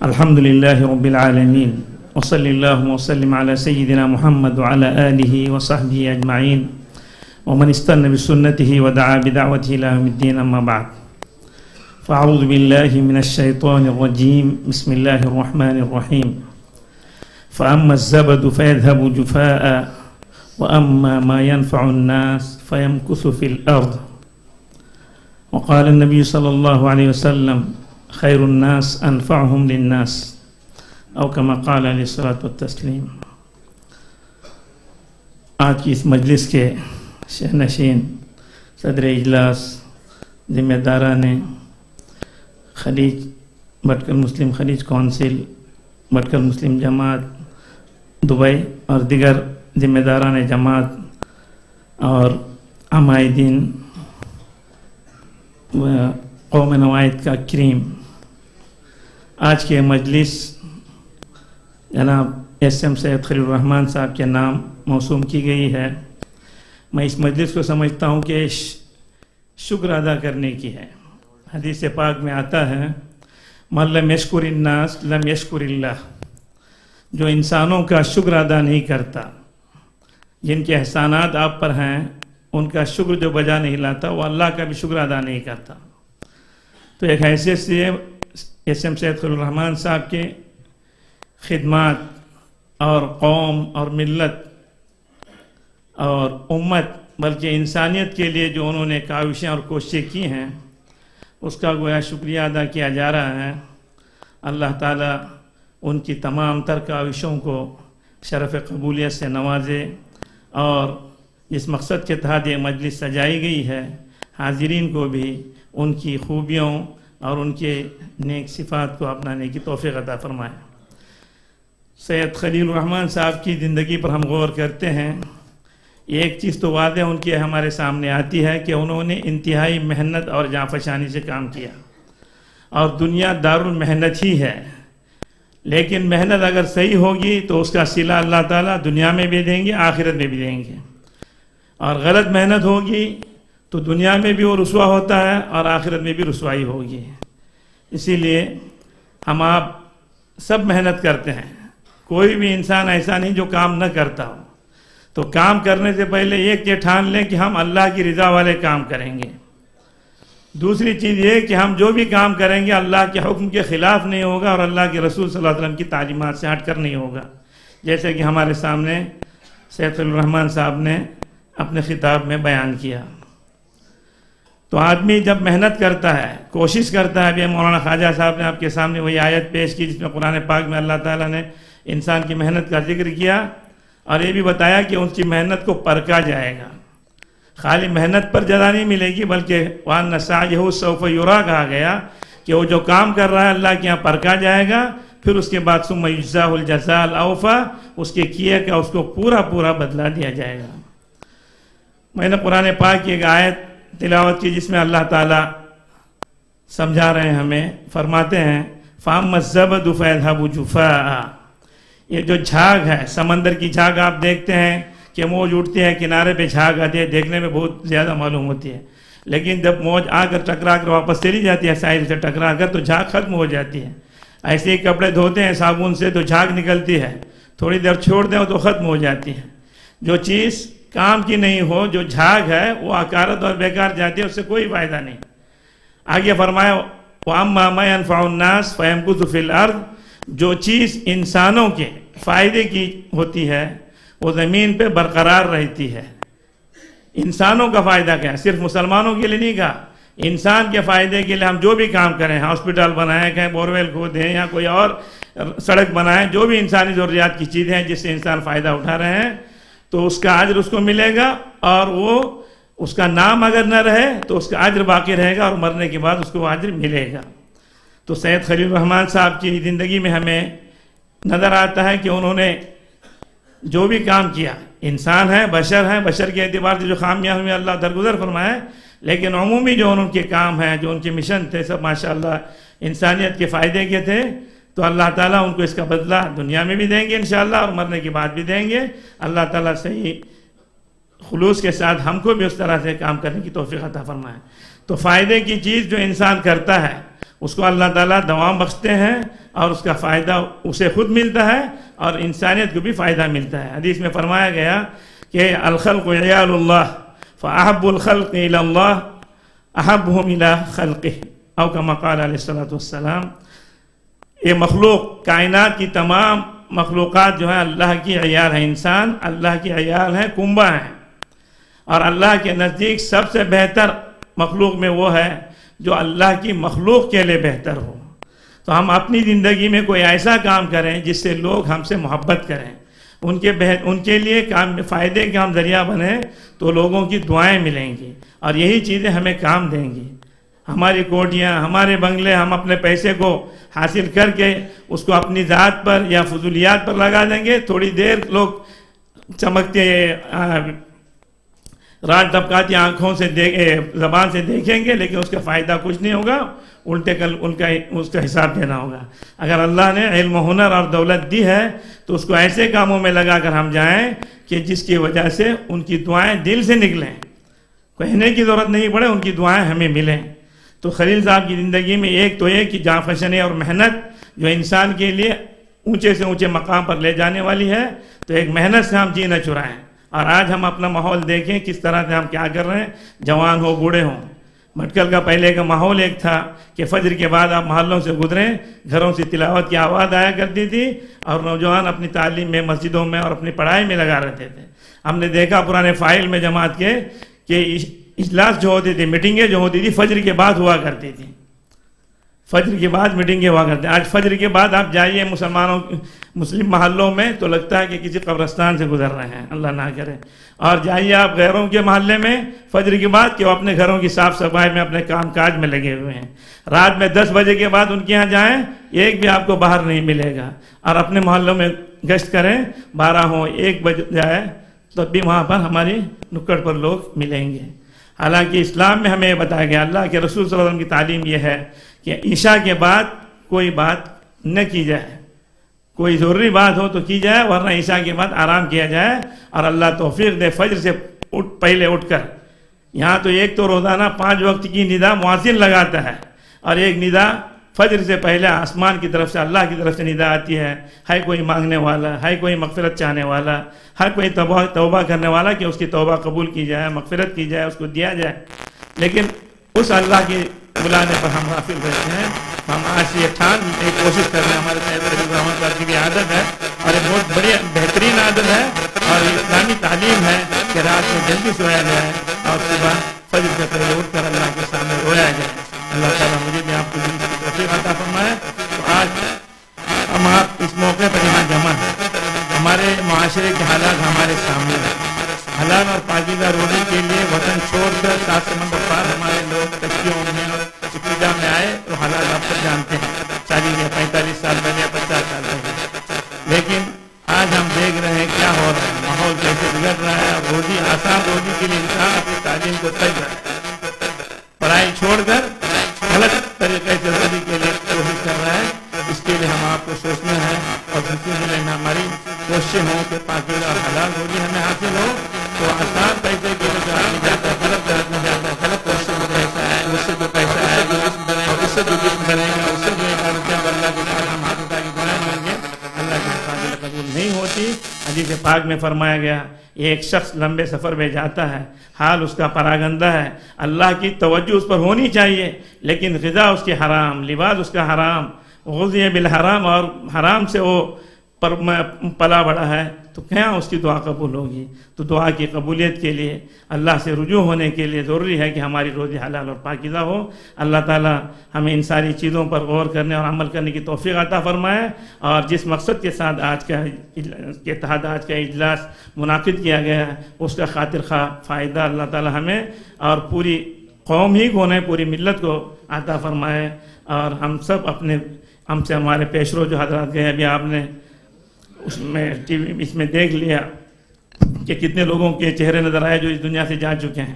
الحمد لله رب العالمين وصلى الله وسلم على سيدنا محمد وعلى آله وصحبه أجمعين ومن استنى بسنته ودعا بدعوته إلى يوم الدين أما بعد فأعوذ بالله من الشيطان الرجيم بسم الله الرحمن الرحيم فأما الزبد فيذهب جفاء وأما ما ينفع الناس فيمكث في الأرض وقال النبي صلى الله عليه وسلم خیر الناس انفعهم للناس او کما قال علیہ الصلوۃ والتسلیم۔ آج کی اس مجلس کے شہنشین، صدر اجلاس، ذمہ داران خلیج بھٹکل مسلم خلیج کونسل، بھٹکل مسلم جماعت دبئی اور دیگر ذمہ داران جماعت اور عمائدین قوم نوائد کا کریم، آج کے مجلس جناب SM سید خلیل الرحمن صاحب کے نام موسوم کی گئی ہے۔ میں اس مجلس کو سمجھتا ہوں کہ شکر ادا کرنے کی ہے۔ حدیث پاک میں آتا ہے من لم یشکر الناس لم یشکر اللہ، جو انسانوں کا شکر ادا نہیں کرتا، جن کے احسانات آپ پر ہیں ان کا شکر جو بجا نہیں لاتا، وہ اللہ کا بھی شکر ادا نہیں کرتا۔ تو ایک حیثیت سے SM سید خلیل الرحمن صاحب کے خدمات اور قوم اور ملت اور امت بلکہ انسانیت کے لیے جو انہوں نے کاوشیں اور کوششیں کی ہیں، اس کا گویا شکریہ ادا کیا جا رہا ہے۔ اللہ تعالیٰ ان کی تمام تر کاوشوں کو شرف قبولیت سے نوازے، اور جس مقصد کے تحت یہ مجلس سجائی گئی ہے، حاضرین کو بھی ان کی خوبیوں اور ان کے نیک صفات کو اپنانے کی توفیق عطا فرمائے۔ سید خلیل الرحمن صاحب کی زندگی پر ہم غور کرتے ہیں، ایک چیز تو واضح ان کی ہمارے سامنے آتی ہے کہ انہوں نے انتہائی محنت اور جانفشانی سے کام کیا، اور دنیا دار المحنت ہی ہے، لیکن محنت اگر صحیح ہوگی تو اس کا صلہ اللہ تعالیٰ دنیا میں بھی دیں گے، آخرت میں بھی دیں گے، اور غلط محنت ہوگی تو دنیا میں بھی وہ رسوا ہوتا ہے اور آخرت میں بھی رسوائی ہوگی۔ اسی لیے ہم آپ سب محنت کرتے ہیں، کوئی بھی انسان ایسا نہیں جو کام نہ کرتا ہو۔ تو کام کرنے سے پہلے ایک یہ ٹھان لیں کہ ہم اللہ کی رضا والے کام کریں گے۔ دوسری چیز یہ کہ ہم جو بھی کام کریں گے اللہ کے حکم کے خلاف نہیں ہوگا اور اللہ کے رسول صلی اللہ علیہ وسلم کی تعلیمات سے ہٹ کر نہیں ہوگا، جیسے کہ ہمارے سامنے سید خلیل الرحمن صاحب نے اپنے خطاب میں بیان کیا۔ تو آدمی جب محنت کرتا ہے، کوشش کرتا ہے، ابھی مولانا خواجہ صاحب نے آپ کے سامنے وہی آیت پیش کی جس میں قرآن پاک میں اللہ تعالیٰ نے انسان کی محنت کا ذکر کیا، اور یہ بھی بتایا کہ ان کی محنت کو پرکھا جائے گا۔ خالی محنت پر جزا نہیں ملے گی، بلکہ وَأَنَّ سَعْيَهُ سَوْفَ يُرَىٰ کہا گیا کہ وہ جو کام کر رہا ہے اللہ کے یہاں پرکھا جائے گا، پھر اس کے بعد ثُمَّ يُجْزَاهُ الْجَزَاءَ الْأَوْفَىٰ، اس کے کیے کا اس کو پورا بدلہ دیا جائے گا۔ میں نے قرآن پاک کی ایک آیت تلاوت کی جس میں اللہ تعالیٰ سمجھا رہے ہیں ہمیں، فرماتے ہیں فَأَمَّا الزَّبَدُ فَيَذْهَبُ جُفَاءً، یہ جو جھاگ ہے، سمندر کی جھاگ آپ دیکھتے ہیں کہ موج اٹھتی ہے، کنارے پہ جھاگ آتی ہے، دیکھنے میں بہت زیادہ معلوم ہوتی ہے، لیکن جب موج آ کر ٹکرا کر واپس چلی جاتی ہے ساحل سے ٹکرا کر تو جھاگ ختم ہو جاتی ہے۔ ایسے ہی کپڑے دھوتے ہیں صابن سے تو جھاگ نکلتی ہے، تھوڑی دیر چھوڑ دیں تو ختم ہو جاتی ہے۔ جو چیز کام کی نہیں ہو، جو جھاگ ہے، وہ اکارت اور بیکار جاتی ہے، اس سے کوئی فائدہ نہیں۔ آگے فرمایا وَأَمَّا مَا يَنْفَعُ النَّاسَ فَيَمْكُثُ فِي الْأَرْضِ، جو چیز انسانوں کے فائدے کی ہوتی ہے وہ زمین پہ برقرار رہتی ہے۔ انسانوں کا فائدہ کیا ہے؟ صرف مسلمانوں کے لیے نہیں کہا، انسان کے فائدے کے لیے ہم جو بھی کام کریں، ہاسپٹل بنائیں، کہیں بورویل کھودیں یا کوئی اور سڑک بنائیں، جو بھی انسانی ضروریات کی چیزیں ہیں جس سے انسان فائدہ اٹھا رہے ہیں، تو اس کا اجر اس کو ملے گا، اور وہ اس کا نام اگر نہ رہے تو اس کا اجر باقی رہے گا، اور مرنے کے بعد اس کو اجر ملے گا۔ تو سید خلیل الرحمن صاحب کی زندگی میں ہمیں نظر آتا ہے کہ انہوں نے جو بھی کام کیا، انسان ہے، بشر کے اعتبار سے جو خامیاں ہوئی اللہ درگزر فرمائے، لیکن عمومی جو ان کے کام ہیں، جو ان کے مشن تھے، سب ماشاءاللہ انسانیت کے فائدے کے تھے۔ تو اللہ تعالیٰ ان کو اس کا بدلہ دنیا میں بھی دیں گے انشاءاللہ، اور مرنے کے بعد بھی دیں گے۔ اللہ تعالیٰ صحیح خلوص کے ساتھ ہم کو بھی اس طرح سے کام کرنے کی توفیق عطا فرمائے۔ تو فائدے کی چیز جو انسان کرتا ہے اس کو اللہ تعالیٰ دوام بخشتے ہیں اور اس کا فائدہ اسے خود ملتا ہے اور انسانیت کو بھی فائدہ ملتا ہے۔ حدیث میں فرمایا گیا کہ الخلق عیال اللہ فاحب الخلق الی اللہ احبهم الی خلقہ، او کما قال علیہ الصلوۃ والسلام۔ یہ مخلوق، کائنات کی تمام مخلوقات جو ہیں اللہ کی عیال ہیں، انسان اللہ کی عیال ہیں، کنبہ ہیں، اور اللہ کے نزدیک سب سے بہتر مخلوق میں وہ ہے جو اللہ کی مخلوق کے لیے بہتر ہو۔ تو ہم اپنی زندگی میں کوئی ایسا کام کریں جس سے لوگ ہم سے محبت کریں، ان کے لیے کام فائدے کا ہم ذریعہ بنیں، تو لوگوں کی دعائیں ملیں گی اور یہی چیزیں ہمیں کام دیں گی۔ ہماری کوٹیاں، ہمارے بنگلے، ہم اپنے پیسے کو حاصل کر کے اس کو اپنی ذات پر یا فضولیات پر لگا دیں گے، تھوڑی دیر لوگ چمکتے رات طبقاتی آنکھوں سے زبان سے دیکھیں گے، لیکن اس کا فائدہ کچھ نہیں ہوگا، الٹے کل اس کا حساب دینا ہوگا۔ اگر اللہ نے علم و ہنر اور دولت دی ہے تو اس کو ایسے کاموں میں لگا کر ہم جائیں کہ جس کی وجہ سے ان کی دعائیں دل سے نکلیں، کہنے کی ضرورت نہیں پڑے، ان کی دعائیں ہمیں ملیں۔ تو خلیل صاحب کی زندگی میں ایک تو یہ کہ جانفشانی اور محنت جو انسان کے لیے اونچے سے اونچے مقام پر لے جانے والی ہے، تو ایک محنت سے ہم جی نہ چرائیں۔ اور آج ہم اپنا ماحول دیکھیں کس طرح سے ہم کیا کر رہے ہیں، جوان ہو بوڑھے ہوں۔ مٹکل کا پہلے کا ماحول ایک تھا کہ فجر کے بعد آپ محلوں سے گزریں، گھروں سے تلاوت کی آواز آیا کرتی تھی اور نوجوان اپنی تعلیم میں، مسجدوں میں اور اپنی پڑھائی میں لگا رہتے تھے۔ ہم نے دیکھا پرانے فائل میں جماعت کے کہ اجلاس جو ہوتی تھی، میٹنگیں جو ہوتی تھی، فجر کے بعد ہوا کرتی تھی، فجر کے بعد میٹنگیں ہوا کرتے ہیں۔ آج فجر کے بعد آپ جائیے مسلم محلوں میں تو لگتا ہے کہ کسی قبرستان سے گزر رہے ہیں، اللہ نہ کرے۔ اور جائیے آپ غیروں کے محلے میں فجر کے بعد کہ وہ اپنے گھروں کی صاف صفائی میں، اپنے کام کاج میں لگے ہوئے ہیں۔ رات میں 10 بجے کے بعد ان کے یہاں جائیں، ایک بھی آپ کو باہر نہیں ملے گا۔ اور اپنے محلوں میں گشت کریں، 12 ہو 1 بج جائے تب بھی وہاں پر ہماری نکڑ پر لوگ ملیں گے۔ حالانکہ اسلام میں ہمیں یہ بتایا گیا، اللہ کے رسول صلی اللہ علیہ وسلم کی تعلیم یہ ہے کہ عشاء کے بعد کوئی بات نہ کی جائے، کوئی ضروری بات ہو تو کی جائے، ورنہ عشاء کے بعد آرام کیا جائے۔ اور اللہ توفیق دے فجر سے پہلے اٹھ کر، یہاں تو ایک تو روزانہ 5 وقت کی ندا مؤذن لگاتا ہے، اور ایک ندا فجر سے پہلے آسمان کی طرف سے، اللہ کی طرف سے ندا آتی ہے کوئی مانگنے والا، ہے کوئی مغفرت چاہنے والا، ہے کوئی توبہ کرنے والا کہ اس کی توبہ قبول کی جائے، مغفرت کی جائے، اس کو دیا جائے۔ لیکن اس اللہ کی بلانے پر ہم غافل رہتے ہیں۔ ہم آج یہ کوشش کر رہے ہیں، ہمارے سید رحمۃ اللہ کی بھی عادت ہے اور یہ بہت بڑی بہترین عادت ہے اور اسلامی تعلیم ہے کہ رات میں جلدی سویا جائے اور صبح فجر سے پہلے اٹھ کر اللہ کے سامنے رویا جائے۔ اللہ تعالیٰ مجھے بھی آپ کو دل کی توفیق عطا فرمائے۔ تو آج ہم آپ اس موقع پر یہاں جمع ہیں، ہمارے معاشرے کے حالات ہمارے سامنے ہیں۔ حلال اور پاکیزہ روزی کے لیے وطن چھوڑ کر 7 سمندر پار ہمارے لوگ کشتیوں میں اور ابتدا میں آئے، تو حالات آپ سب جانتے ہیں، 40 یا 45 سال پہلے یا 50 سال پہلے۔ لیکن آج ہم دیکھ رہے ہیں کیا ہو رہا ہے، ماحول کیسے بگڑ رہا ہے۔ روزی، آسان روزی کے لیے انسان اپنی تعلیم کو ترک رہا ہے، پڑھائی چھوڑ کر غلط طریقے سے روزی کے لیے کوشش کر رہا ہے۔ اس کے لیے ہم آپ کو سوچنا ہے اور اسی لیے ہماری کوششیں ہوں کہ پاکیزہ اور حلال روزی ہمیں حاصل ہو۔ تو آسان پیسے کے لیے جو آدمی جاتا ہے، غلط طرف میں جاتا ہے، غلط کوششوں میں پیسہ ہے، اس سے جو پیسہ آئے گا اور اس سے جو جسم بنے گا، اس سے جو اللہ کے ساتھ ہم ہاتھ اٹھا کے دعائیں مانگیں، اللہ کی حفاظت قبول نہیں ہوتی۔ حدیث پاک میں فرمایا گیا، ایک شخص لمبے سفر میں جاتا ہے، حال اس کا پراگندہ ہے، اللہ کی توجہ اس پر ہونی چاہیے، لیکن غذا اس کی حرام، لباس اس کا حرام، غذی بالحرام، اور حرام سے وہ پلا بڑا ہے، تو کیا اس کی دعا قبول ہوگی؟ تو دعا کی قبولیت کے لیے، اللہ سے رجوع ہونے کے لیے ضروری ہے کہ ہماری روزی حلال اور پاکیزہ ہو۔ اللہ تعالی ہمیں ان ساری چیزوں پر غور کرنے اور عمل کرنے کی توفیق عطا فرمائے، اور جس مقصد کے ساتھ آج کا اجلاس منعقد کیا گیا ہے، اس کا خاطر خواہ فائدہ اللہ تعالی ہمیں اور پوری قوم ہی کو نہیں، پوری ملت کو عطا فرمائے۔ اور ہم سب ہم سے ہمارے پیشرو جو حضرات گئے، ابھی آپ نے اس میں دیکھ لیا کہ کتنے لوگوں کے چہرے نظر آئے جو اس دنیا سے جا چکے ہیں۔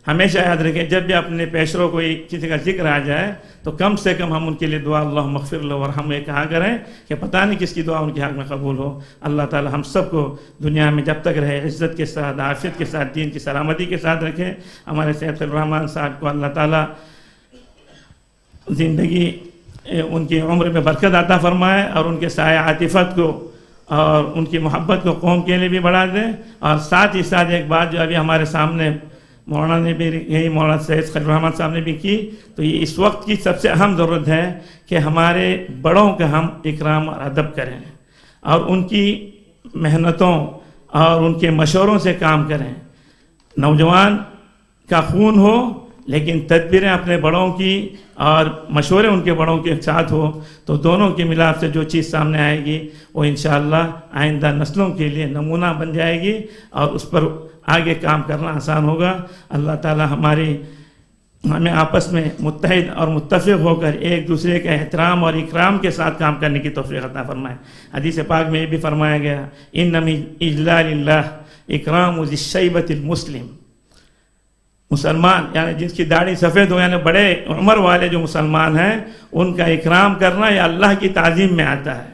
ہمیشہ یاد رکھیں، جب بھی اپنے پیشروں کو کسی کا ذکر آ جائے تو کم سے کم ہم ان کے لیے دعا اللہم اغفر لہ ورحمہ کہا کریں، کہ پتہ نہیں کس کی دعا ان کے حق میں قبول ہو۔ اللہ تعالی ہم سب کو دنیا میں جب تک رہے عزت کے ساتھ، عافیت کے ساتھ، دین کی سلامتی کے ساتھ رکھے۔ ہمارے سید الرحمان صاحب کو اللہ تعالی زندگی ان کی عمر میں برکت عطا فرمائے اور ان کے سایہ عاطفت کو اور ان کی محبت کو قوم کے لیے بھی بڑھا دیں. اور ساتھ ہی ساتھ ایک بات جو ابھی ہمارے سامنے مولانا نے بھی یہی مولانا سید خلیل الرحمن صاحب نے بھی کی، تو یہ اس وقت کی سب سے اہم ضرورت ہے کہ ہمارے بڑوں کا ہم اکرام اور ادب کریں اور ان کی محنتوں اور ان کے مشوروں سے کام کریں. نوجوان کا خون ہو لیکن تدبیریں اپنے بڑوں کی اور مشورے ان کے بڑوں کے ساتھ ہو تو دونوں کے ملاپ سے جو چیز سامنے آئے گی وہ انشاءاللہ آئندہ نسلوں کے لیے نمونہ بن جائے گی اور اس پر آگے کام کرنا آسان ہوگا. اللہ تعالی ہمیں آپس میں متحد اور متفق ہو کر ایک دوسرے کے احترام اور اکرام کے ساتھ کام کرنے کی توفیق عطا فرمائے. حدیث پاک میں یہ بھی فرمایا گیا ان من اجلال اللہ اکرام ذی الشیبۃ المسلم. مسلمان یعنی جس کی داڑھی سفید ہو یعنی بڑے عمر والے جو مسلمان ہیں ان کا اکرام کرنا یہ اللہ کی تعظیم میں آتا ہے.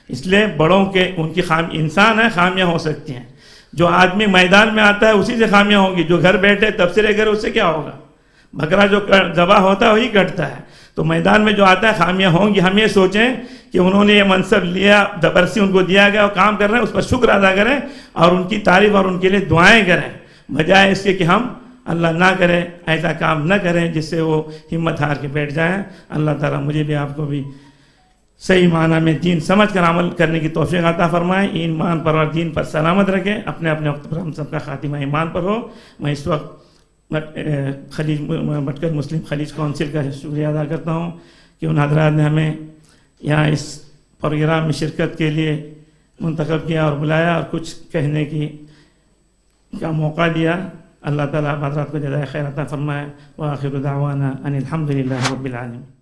اس لیے بڑوں کے ان کی انسان ہیں خامیاں ہو سکتی ہیں. جو آدمی میدان میں آتا ہے اسی سے خامیاں ہوں گی. جو گھر بیٹھے تبصرے کرے اس سے کیا ہوگا؟ بکرا جو ذبح ہوتا ہے وہی کٹتا ہے. تو میدان میں جو آتا ہے خامیاں ہوں گی. ہم یہ سوچیں کہ انہوں نے یہ منصب لیا، زبردستی ان کو دیا گیا اور کام کر رہے ہیں، اس پر شکر ادا کریں اور ان کی تعریف اور ان کے لیے دعائیں کریں، بجائے اس کے کہ ہم اللہ نہ کرے ایسا کام نہ کریں جس سے وہ ہمت ہار کے بیٹھ جائیں. اللہ تعالیٰ مجھے بھی آپ کو بھی صحیح معنی میں دین سمجھ کر عمل کرنے کی توفیق عطا فرمائے. ایمان پر اور دین پر سلامت رکھیں. اپنے اپنے وقت پر ہم سب کا خاتمہ ایمان پر ہو. میں اس وقت بٹکر مسلم خلیج کونسل کا شکریہ ادا کرتا ہوں کہ ان حضرات نے ہمیں یہاں اس پروگرام میں شرکت کے لیے منتخب کیا اور بلایا اور کچھ کہنے کا موقع دیا. اللہ تعالیٰ آپ حضرات کو جزائے خیر عطا فرمائے. وآخر دعوانا ان الحمد للہ رب العالمین.